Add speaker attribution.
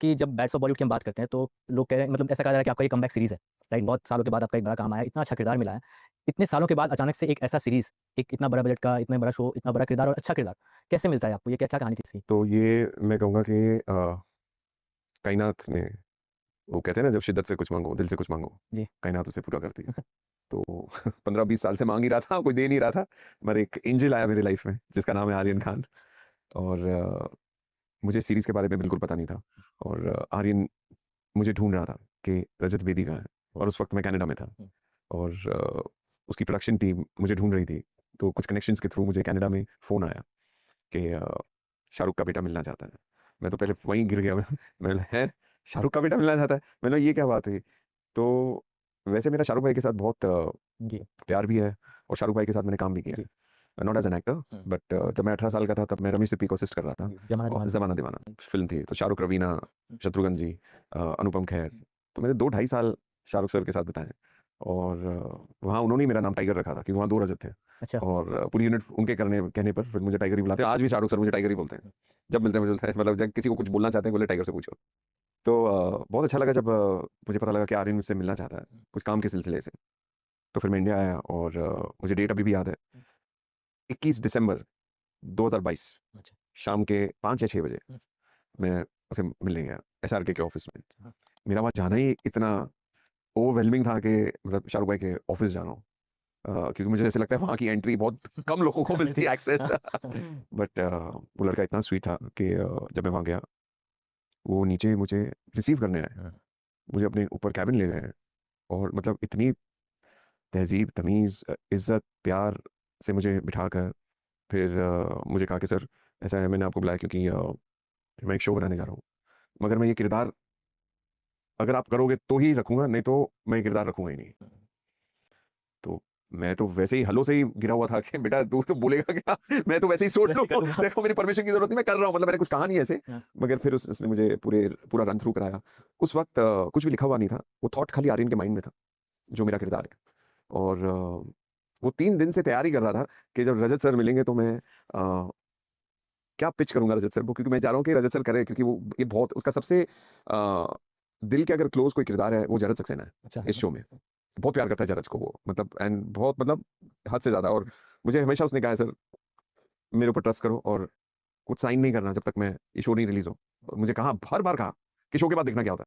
Speaker 1: कि जब bats of Bollywood की हम बात करते हैं तो लोग कह रहे हैं, मतलब ऐसा कहा जा रहा है कि आपका ये कमबैक सीरीज़ है, राइट? बहुत सालों के बाद आपका एक बड़ा काम आया, इतना अच्छा किरदार मिला है। इतने सालों के बाद अचानक से एक ऐसा सीरीज़, एक इतना बड़ा बजट का, इतना बड़ा शो, इतना बड़ा किरदार और अच्छा किरदार, कैसे मिलता है आपको? ये क्या-क्या कहानी थी इसकी?
Speaker 2: तो ये मैं कहूँगा कि कायनात ने, वो कहते हैं ना, जब शिद्दत से कुछ माँगो, दिल से कुछ माँगो,
Speaker 1: जी।
Speaker 2: कायनात उसे पूरा करती है। तो 15-20 साल से माँग ही रहा था, कोई दे नहीं रहा था, मगर एक एंजेल आया मेरी लाइफ़ में, जिसका नाम है आर्यन खान। और मुझे सीरीज़ के बारे में बिल्कुल पता नहीं था, और आर्यन मुझे ढूँढ रहा था कि रजत बेदी कहाँ है, और उस वक़्त मैं कनाडा में था,
Speaker 1: हुँ।
Speaker 2: और उसकी प्रोडक्शन टीम मुझे ढूँढ रही थी। तो कुछ कनेक्शंस के थ्रू मुझे कनाडा में फ़ोन आया कि शाहरुख का बेटा मिलना चाहता है। मैं तो पहले वहीं गिर गया। मैंने बोला, हैं? शाहरुख का बेटा मिलना चाहता है? मैंने बोला, ये क्या बात हुई? तो वैसे मेरा शाहरुख भाई के साथ बहुत
Speaker 1: जी,
Speaker 2: प्यार भी है, और शाहरुख भाई के साथ मैंने काम भी किया
Speaker 1: जी।
Speaker 2: है। Not as an actor,
Speaker 1: hmm.
Speaker 2: But जब मैं 18 साल का था तब मैं रमेश सिप्पी को असिस्ट कर रहा था।
Speaker 1: जी, ज़माना
Speaker 2: और
Speaker 1: दीवाना।
Speaker 2: ज़माना दीवाना
Speaker 1: हुँ,
Speaker 2: फ़िल्म थी, तो शाहरुख, रवीना,
Speaker 1: हुँ,
Speaker 2: शत्रुघ्न जी, अनुपम खेर।
Speaker 1: हुँ।
Speaker 2: तो मैंने 2 ढाई साल शाहरुख सर के साथ बिताए, और वहाँ उन्होंने ही मेरा नाम टाइगर रखा था, क्योंकि वहाँ 2 रजत थे,
Speaker 1: अच्छा।
Speaker 2: और पूरी यूनिट उनके कहने पर फिर मुझे टाइगर ही बुलाते हैं। आज भी शाहरुख सर मुझे टाइगर ही बोलते हैं।
Speaker 1: हुँ,
Speaker 2: जब मिलते हैं मुझे बोलते हैं, मतलब जब किसी को कुछ बोलना चाहते हैं, बोले टाइगर से पूछो। तो बहुत अच्छा लगा जब मुझे पता लगा कि आर्यन मुझसे मिलना चाहता है,
Speaker 1: हुँ,
Speaker 2: कुछ काम के सिलसिले से। तो फिर मैं इंडिया आया, और मुझे डेट अभी भी याद है,
Speaker 1: हुँ।
Speaker 2: 21 दिसंबर 2022
Speaker 1: अच्छा।
Speaker 2: शाम के 5 या 6 बजे
Speaker 1: हुँ,
Speaker 2: मैं उसे मिलने गया एसआरके के ऑफ़िस में।
Speaker 1: हाँ।
Speaker 2: मेरा वहाँ जाना ही इतना ओवरवेलमिंग था कि मतलब शाहरुख भाई के ऑफ़िस जा रहा हूँ। क्योंकि मुझे ऐसा लगता है वहाँ की एंट्री बहुत कम लोगों को मिलती है, एक्सेस।
Speaker 1: हाँ।
Speaker 2: बट वो लड़का इतना स्वीट था कि जब मैं वहाँ गया, वो नीचे मुझे रिसीव करने आए।
Speaker 1: हाँ।
Speaker 2: मुझे अपने ऊपर केबिन ले गए, और मतलब इतनी तहज़ीब, तमीज़, इज़्ज़त, प्यार से मुझे बिठाकर फिर मुझे कहा कि सर, ऐसा है, मैंने आपको बुलाया क्योंकि मैं एक शो बनाने जा रहा हूँ। मगर मैं ये किरदार अगर आप करोगे तो ही रखूँगा, नहीं तो मैं ये किरदार रखूँगा ही नहीं।
Speaker 1: हुँ।
Speaker 2: तो मैं तो वैसे ही हलों से ही गिरा हुआ था कि बेटा तू तो बोलेगा क्या? मैं तो वैसे ही सोच
Speaker 1: वैसे
Speaker 2: लूँ,
Speaker 1: ही कर दूँगा।
Speaker 2: देखो मेरी परमिशन की ज़रूरत नहीं, मैं कर रहा हूँ, मतलब मैंने कुछ कहा नहीं ऐसे।
Speaker 1: हाँ।
Speaker 2: मगर फिर उसने मुझे पूरा रन थ्रू कराया। उस वक़्त कुछ भी लिखा हुआ नहीं था। वो थॉट खाली आर्यन के माइंड में था, जो मेरा किरदार है। और वो 3 दिन से तैयारी कर रहा था कि जब रजत सर मिलेंगे तो मैं क्या पिच करूँगा रजत सर को, क्योंकि मैं चाह रहा हूँ कि रजत सर करें, क्योंकि वो ये बहुत उसका सबसे दिल के अगर क्लोज़ कोई किरदार है, वो जरज सक्सेना है
Speaker 1: अच्छा।
Speaker 2: इस शो में। बहुत प्यार करता है जरज को वो, मतलब एंड बहुत, मतलब हद से ज़्यादा। और मुझे हमेशा उसने कहा है, सर मेरे ऊपर ट्रस्ट करो, और कुछ साइन नहीं करना जब तक मैं ये शो नहीं रिलीज़ हो। और मुझे कहा, हर बार कहा कि शो के बाद देखना क्या होता है।